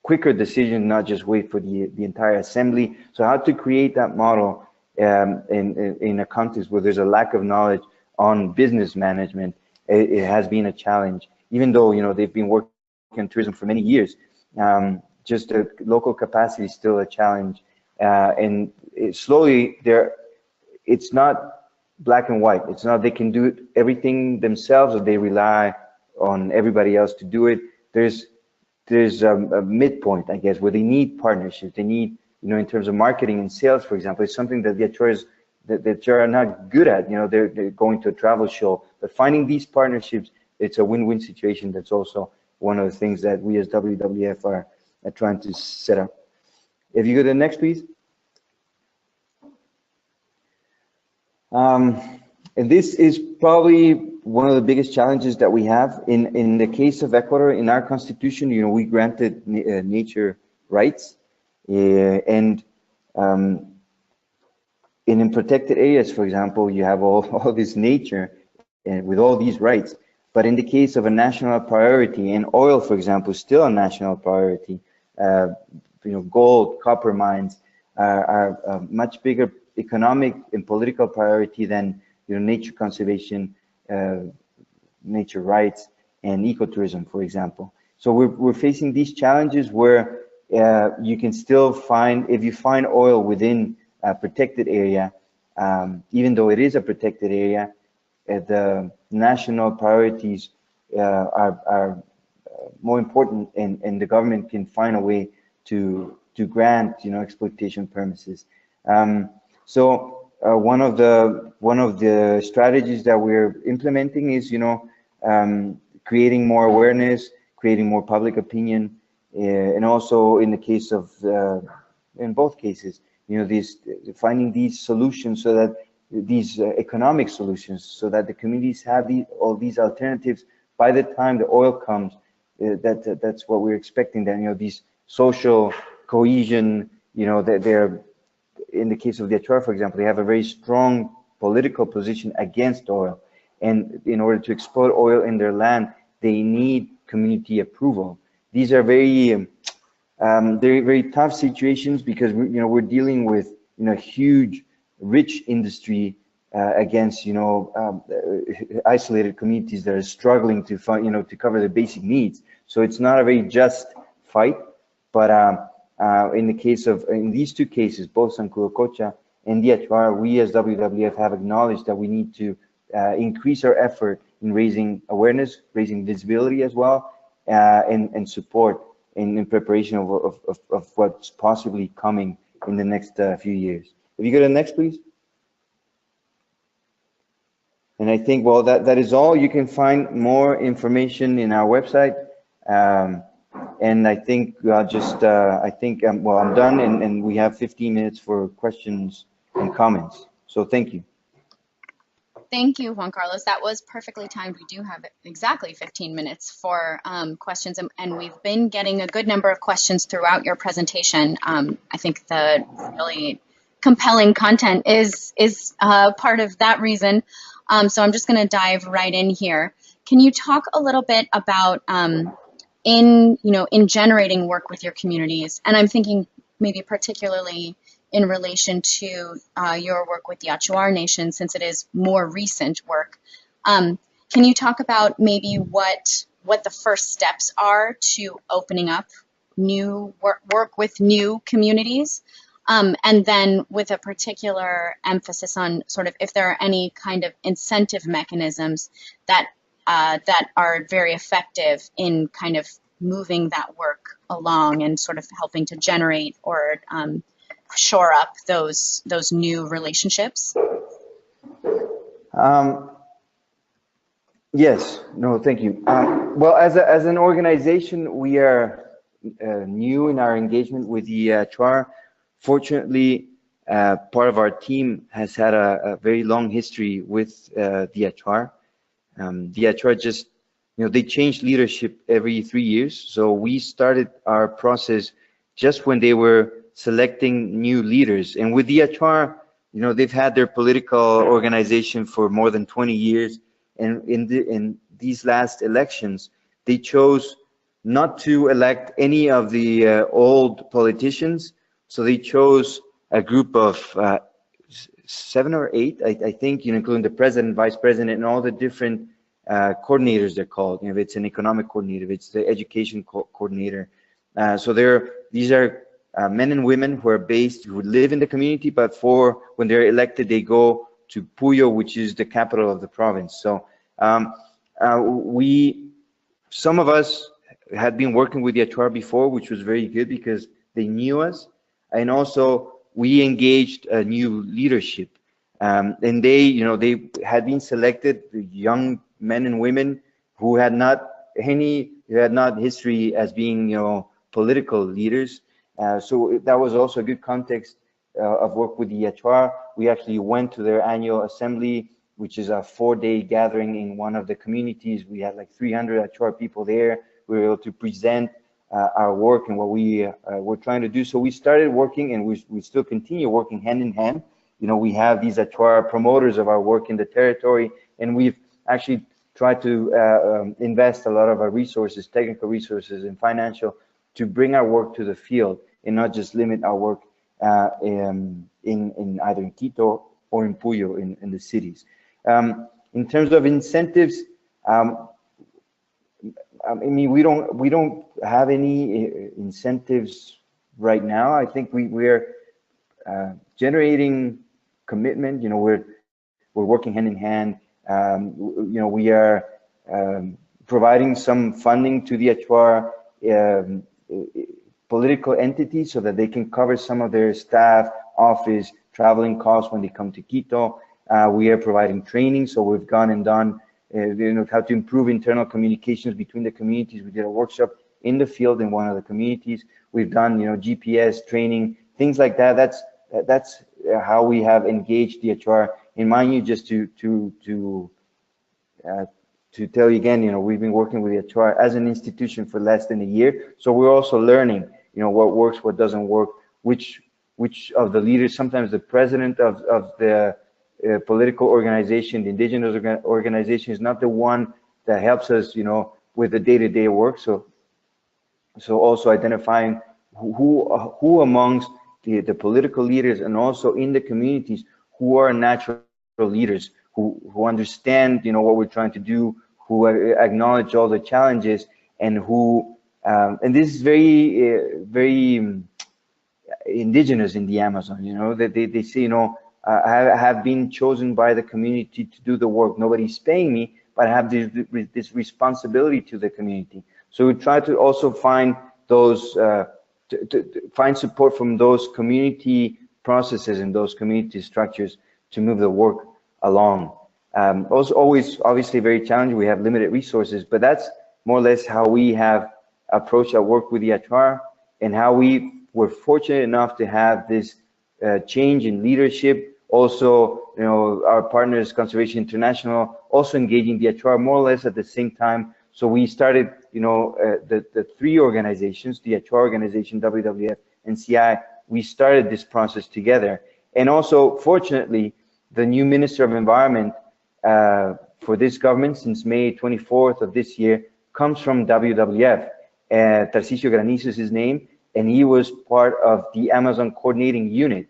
quicker decisions, not just wait for the entire assembly. So how to create that model in a context where there's a lack of knowledge on business management, it has been a challenge. Even though they've been working in tourism for many years, just the local capacity is still a challenge, and slowly it's not black and white. It's not they can do everything themselves or they rely on everybody else to do it. There's a midpoint, I guess, where they need partnerships. They need, in terms of marketing and sales, for example, it's something that the Achuars that are not good at. They're going to a travel show, but finding these partnerships, it's a win-win situation. That's also one of the things that we as WWF are trying to set up. If you go to the next, please. And this is probably one of the biggest challenges that we have in the case of Ecuador. In our constitution, we granted nature rights, and in protected areas, for example, you have all this nature and with all these rights. But in the case of a national priority, and oil, for example, is still a national priority. Gold, copper mines are a much bigger economic and political priority than nature conservation, nature rights, and ecotourism, for example. So we're facing these challenges where you can still find, if you find oil within a protected area, even though it is a protected area, the national priorities are more important, and the government can find a way to grant exploitation permits. So one of the strategies that we're implementing is creating more awareness, creating more public opinion, and also in the case of in both cases, finding these solutions, so that these economic solutions, so that the communities have all these alternatives by the time the oil comes. That's what we're expecting. That these social cohesion, that they're, in the case of the Achuar, for example, they have a very strong political position against oil, and in order to exploit oil in their land, they need community approval. These are very very tough situations, because we're dealing with huge rich industry against isolated communities that are struggling to find to cover their basic needs. So it's not a very just fight. But in these two cases, both Zancudo Cocha and the Achuar, we as WWF have acknowledged that we need to increase our effort in raising awareness, raising visibility as well, and support in preparation of what's possibly coming in the next few years. If you go to the next, please. And I think, well, that is all. You can find more information in our website. And I think I'll just, well, I'm done, and we have 15 minutes for questions and comments. So thank you. Thank you, Juan Carlos. That was perfectly timed. We do have exactly 15 minutes for questions, and we've been getting a good number of questions throughout your presentation. I think the really compelling content is part of that reason. So I'm just going to dive right in here. Can you talk a little bit about in generating work with your communities, and I'm thinking maybe particularly in relation to your work with the Achuar Nation, since it is more recent work. Can you talk about maybe what the first steps are to opening up new work with new communities? And then with a particular emphasis on sort of if there are any kind of incentive mechanisms that are very effective in kind of moving that work along and sort of helping to generate or shore up those new relationships? Yes, no, thank you. Well, as an organization, we are new in our engagement with the Achuar. Fortunately, part of our team has had a very long history with the Achuar. The Achuar just, they change leadership every 3 years. So we started our process just when they were selecting new leaders. And with the Achuar, they've had their political organization for more than 20 years. And in these last elections, they chose not to elect any of the old politicians. So they chose a group of 7 or 8, I think, including the president, vice president, and all the different coordinators they're called. If it's an economic coordinator, if it's the education coordinator. So these are men and women who live in the community, but when they're elected, they go to Puyo, which is the capital of the province. So some of us had been working with the Achuar before, which was very good because they knew us, and also we engaged a new leadership. And they had been selected, young men and women who had not history as being political leaders. So that was also a good context of work with the Achuar. We actually went to their annual assembly, which is a 4-day gathering in one of the communities. We had like 300 Achuar people there. We were able to present our work and what we were trying to do. So we started working, and we still continue working hand in hand. We have these Achuar promoters of our work in the territory, and we've actually tried to invest a lot of our resources, technical resources and financial, to bring our work to the field and not just limit our work in either in Quito or in Puyo in the cities. In terms of incentives, we don't have any incentives right now. I think we're generating commitment. We're working hand in hand. We are providing some funding to the Achuar political entities so that they can cover some of their staff, office, traveling costs when they come to Quito. We are providing training, so we've gone and done how to improve internal communications between the communities. We did a workshop in the field in one of the communities. We've done GPS training, things like that. That's how we have engaged the Achuar. And mind you, just to tell you again, we've been working with the Achuar as an institution for less than a year. So we're also learning, what works, what doesn't work, which of the leaders, sometimes the president of the political organization, the indigenous organization, is not the one that helps us, with the day-to-day work. So also identifying who amongst the political leaders and also in the communities who are natural leaders, who understand, what we're trying to do, who acknowledge all the challenges, and who, and this is very, very indigenous in the Amazon, that they say, have been chosen by the community to do the work. Nobody's paying me, but I have this responsibility to the community. So we try to also find those, to find support from those community processes and those community structures to move the work along. Also, always obviously very challenging. We have limited resources, but that's more or less how we have approached our work with the Achuar, and how we were fortunate enough to have this change in leadership. Also, you know, our partners, Conservation International, also engaging the Achuar more or less at the same time. So we started, you know, the three organizations, the Achuar organization, WWF, and CI, we started this process together. And also, fortunately, the new Minister of Environment for this government since May 24th of this year comes from WWF. Tarcisio Granizo is his name, and he was part of the Amazon Coordinating Unit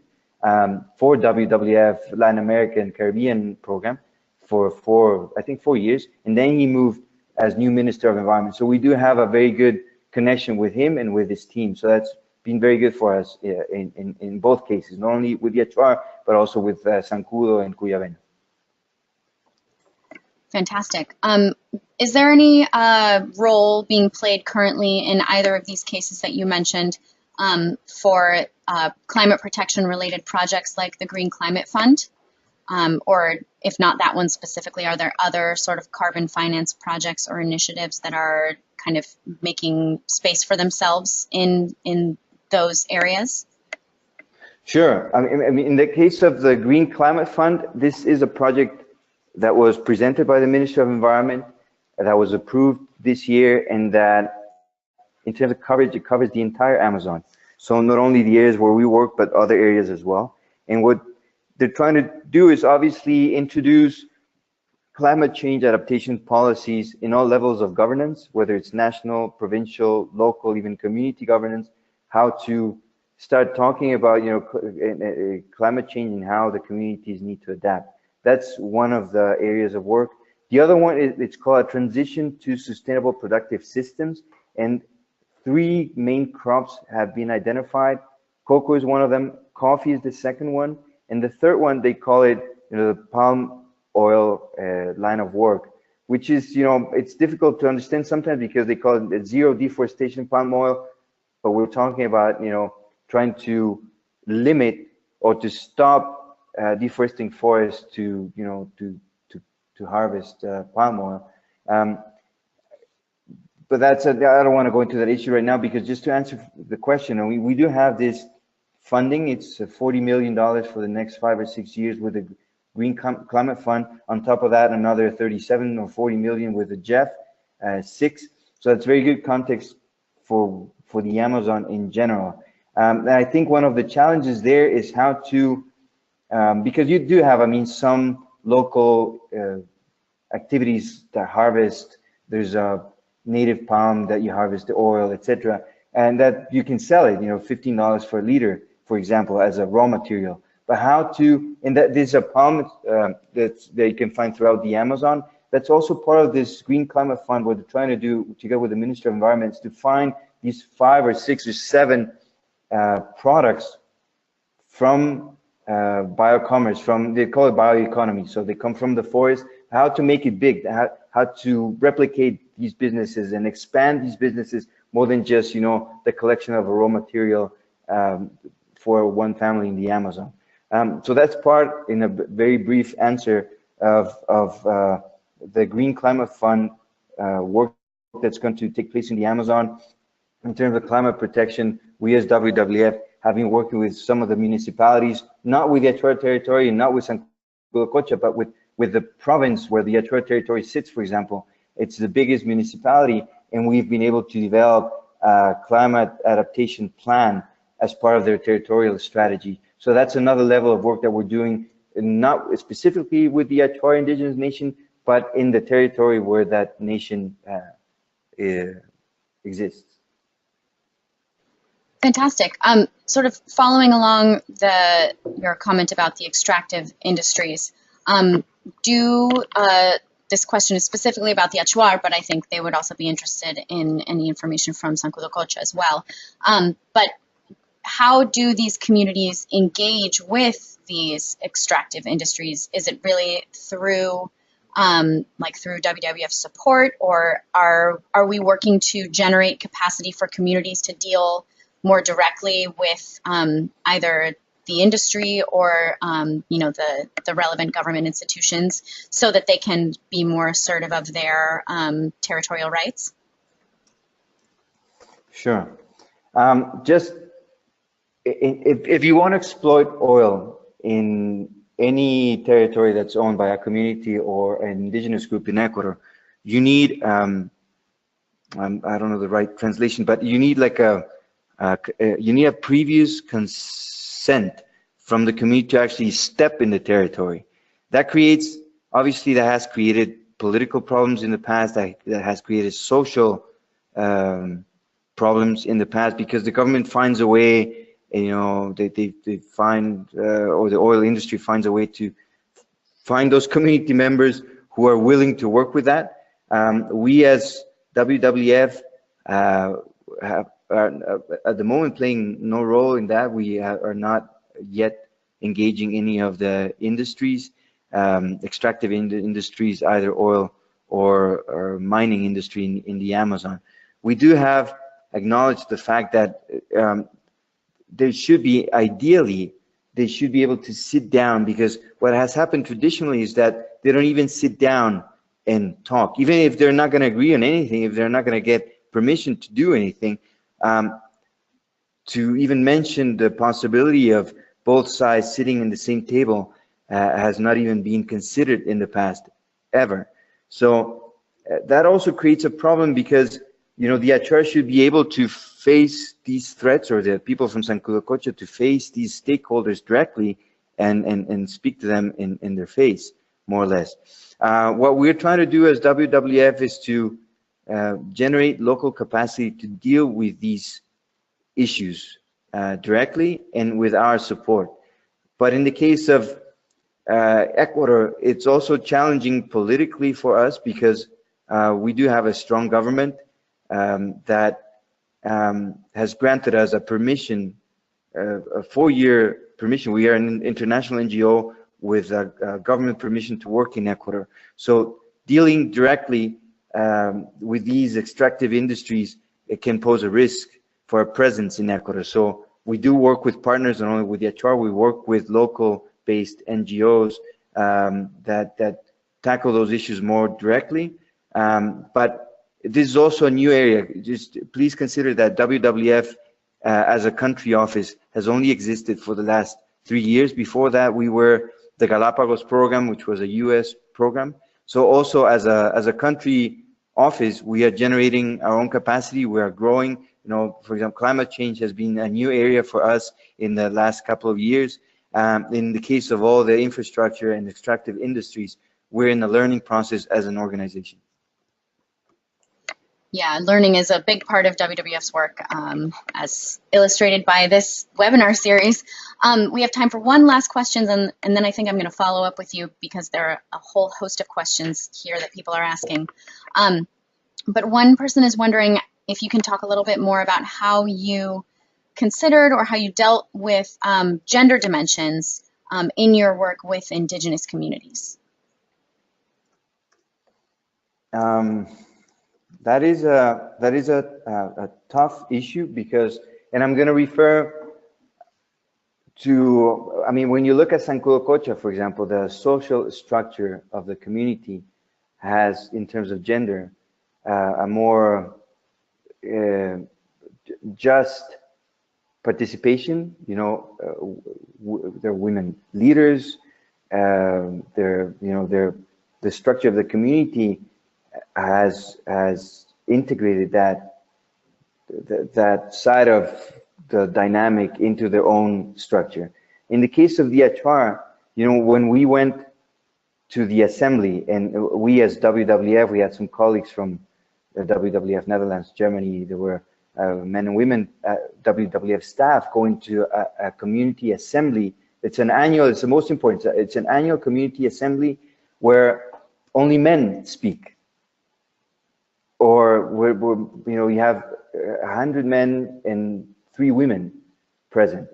for WWF Latin America and Caribbean program for I think 4 years, and then he moved as new Minister of Environment. So we do have a very good connection with him and with his team. So that's been very good for us in both cases, not only with the Achuar, but also with Zancudo and Cuyabeno. Fantastic. Is there any role being played currently in either of these cases that you mentioned for climate protection related projects like the Green Climate Fund? Or if not that one specifically, are there other sort of carbon finance projects or initiatives that are kind of making space for themselves in those areas? Sure. I mean, in the case of the Green Climate Fund, this is a project that was presented by the Ministry of Environment, that was approved this year, and that in terms of coverage, it covers the entire Amazon. So not only the areas where we work, but other areas as well. And what they're trying to do is obviously introduce climate change adaptation policies in all levels of governance, whether it's national, provincial, local, even community governance, how to start talking about, you know, climate change and how the communities need to adapt. That's one of the areas of work. The other one is, it's called a transition to sustainable productive systems, and 3 main crops have been identified. Cocoa is one of them, coffee is the second one, and the third one, they call it, you know, the palm oil line of work, which is, you know, it's difficult to understand sometimes because they call it zero deforestation palm oil, but we're talking about, you know, trying to limit or to stop deforesting forests to, you know, to harvest palm oil. But that's I don't want to go into that issue right now, because just to answer the question, we do have this funding. It's $40 million for the next 5 or 6 years with the Green Climate Fund. On top of that, another 37 or 40 million with the JEF 6. So that's very good context for the Amazon in general. And I think one of the challenges there is how to, because you do have, I mean, some local activities that harvest. There's a native palm that you harvest the oil, etc., and that you can sell it, you know, $15 for a liter, for example, as a raw material. But how to, and that there's a palm that you can find throughout the Amazon. That's also part of this Green Climate Fund. What they're trying to do together with the Ministry of Environment is to find these 5 or 6 or 7 products from biocommerce, from, they call it bioeconomy. So they come from the forest, how to make it big, how to replicate these businesses and expand these businesses more than just, you know, the collection of a raw material for one family in the Amazon. So that's part, in a very brief answer, of the Green Climate Fund work that's going to take place in the Amazon. In terms of climate protection, we as WWF have been working with some of the municipalities, not with the Achuar territory and not with Zancudo Cocha, but with the province where the Achuar territory sits, for example. It's the biggest municipality, and we've been able to develop a climate adaptation plan as part of their territorial strategy. So that's another level of work that we're doing, not specifically with the Achuar Indigenous Nation, but in the territory where that nation exists. Fantastic. Sort of following along your comment about the extractive industries, this question is specifically about the Achuar, but I think they would also be interested in any information from Zancudo Cocha as well. But how do these communities engage with these extractive industries? Is it really through through WWF support, or are we working to generate capacity for communities to deal more directly with either the industry or the relevant government institutions so that they can be more assertive of their territorial rights? Sure. Just if you want to exploit oil in any territory that's owned by a community or an indigenous group in Ecuador, you need I don't know the right translation, but you need like you need a previous consent from the community to actually step in the territory. That creates, obviously, that has created political problems in the past. That has created social problems in the past, because the government finds a way. They find, or the oil industry finds a way to find those community members who are willing to work with that. We as WWF are at the moment playing no role in that. We are not yet engaging any of the industries, extractive industries, either oil or mining industry in the Amazon. We do have acknowledged the fact that there should be, ideally, they should be able to sit down, because what has happened traditionally is that they don't even sit down and talk. Even if they're not going to agree on anything, if they're not going to get permission to do anything, to even mention the possibility of both sides sitting in the same table has not even been considered in the past, ever. So that also creates a problem, because the Achuar should be able to face these threats, or the people from Zancudo Cocha to face these stakeholders directly and speak to them in their face, more or less. What we're trying to do as WWF is to generate local capacity to deal with these issues directly and with our support. But in the case of Ecuador, it's also challenging politically for us, because we do have a strong government that has granted us a permission, a 4-year permission. We are an international NGO with a government permission to work in Ecuador. So dealing directly with these extractive industries, it can pose a risk for a presence in Ecuador. So we do work with partners, not only with the Achuar, we work with local-based NGOs that tackle those issues more directly. But this is also a new area. Just please consider that WWF as a country office has only existed for the last 3 years. Before that, we were the Galapagos program, which was a US program. So also as a country office, we are generating our own capacity. We are growing. For example, climate change has been a new area for us in the last couple of years. In the case of all the infrastructure and extractive industries, we're in the learning process as an organization. Yeah, learning is a big part of WWF's work, as illustrated by this webinar series. We have time for one last question, and then I think I'm going to follow up with you, because there are a whole host of questions here that people are asking. But one person is wondering if you can talk a little bit more about how you considered or how you dealt with gender dimensions in your work with indigenous communities. That is a tough issue, because, and I'm going to refer to, when you look at Zancudo Cocha, for example, the social structure of the community has, in terms of gender, a more just participation. They're women leaders. The structure of the community has integrated that side of the dynamic into their own structure. In the case of the Achuar, when we went to the assembly, and we as WWF, we had some colleagues from the WWF Netherlands, Germany. There were men and women WWF staff going to a community assembly. It's the most important, it's an annual community assembly where only men speak. Or you have 100 men and 3 women present.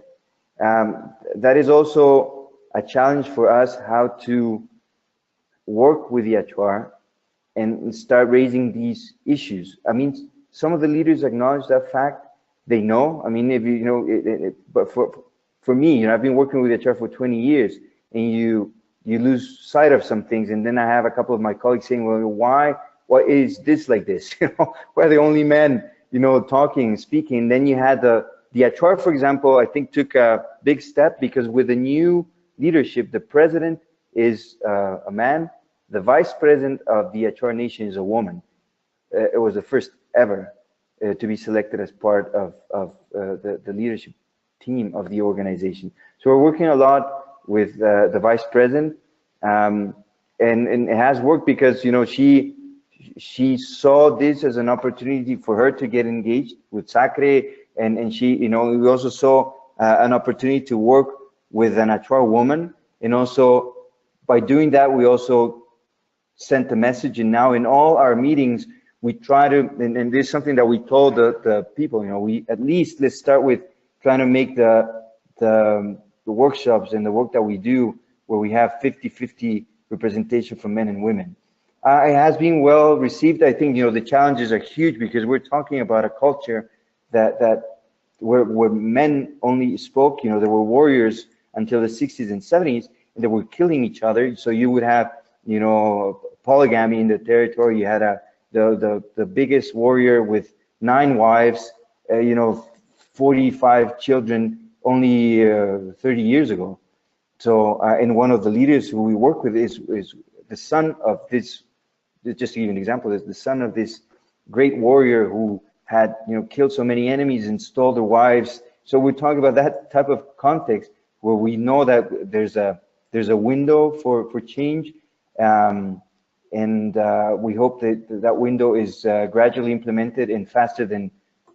That is also a challenge for us, how to work with the Achuar and start raising these issues. I mean, some of the leaders acknowledge that fact. They know. I mean, if you know, but for me, you know, I've been working with Achuar for 20 years, and you lose sight of some things. And then I have a couple of my colleagues saying, well, why is this like this? You know, we're the only men, you know, talking and speaking. And then you had the Achuar, for example, I think took a big step, because with the new leadership, the president is a man, the vice president of the Achuar Nation is a woman. It was the first ever to be selected as part of the leadership team of the organization. So we're working a lot with the vice president, and it has worked, because, you know, she saw this as an opportunity for her to get engaged with SACRE, and she, you know, we also saw an opportunity to work with an Achuar woman, and also by doing that, we also sent a message. And now in all our meetings, we try to, and this is something that we told the people, you know, we at least, let's start with trying to make the workshops and the work that we do, where we have 50-50 representation for men and women. It has been well received. I think, you know, the challenges are huge, because we're talking about a culture where men only spoke, you know, there were warriors until the 60s and 70s, and they were killing each other. So you would have, you know, polygamy in the territory. You had the biggest warrior with 9 wives, you know, 45 children only 30 years ago. So, and one of the leaders who we work with is the son of this, just to give you an example, is the son of this great warrior who had, you know, killed so many enemies and stole their wives. So we're talking about that type of context, where we know that there's a window for change, and we hope that window is gradually implemented and faster than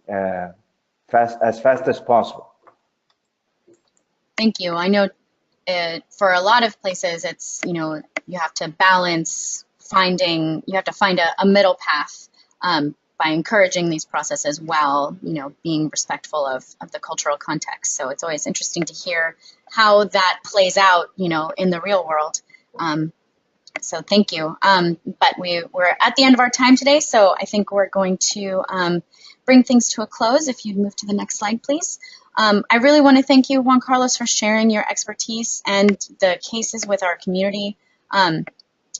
as fast as possible. Thank you. I know for a lot of places, it's, you know, you have to balance you have to find a middle path by encouraging these processes while, you know, being respectful of the cultural context. So it's always interesting to hear how that plays out, you know, in the real world. So thank you. But we're at the end of our time today, so I think we're going to bring things to a close. If you'd move to the next slide, please. I really want to thank you, Juan Carlos, for sharing your expertise and the cases with our community.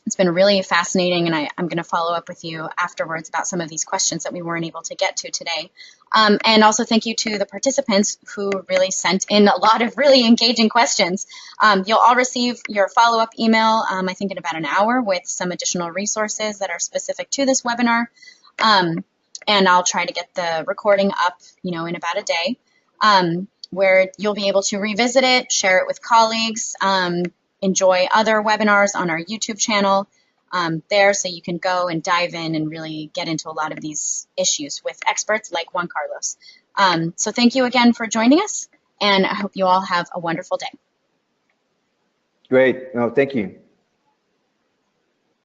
It's been really fascinating, and I'm going to follow up with you afterwards about some of these questions that we weren't able to get to today. And also thank you to the participants who really sent in a lot of really engaging questions. You'll all receive your follow-up email, I think in about an hour, with some additional resources that are specific to this webinar. And I'll try to get the recording up, you know, in about a day, where you'll be able to revisit it, share it with colleagues, enjoy other webinars on our YouTube channel there, so you can go and dive in and really get into a lot of these issues with experts like Juan Carlos. So thank you again for joining us, and I hope you all have a wonderful day. Great. No, thank you.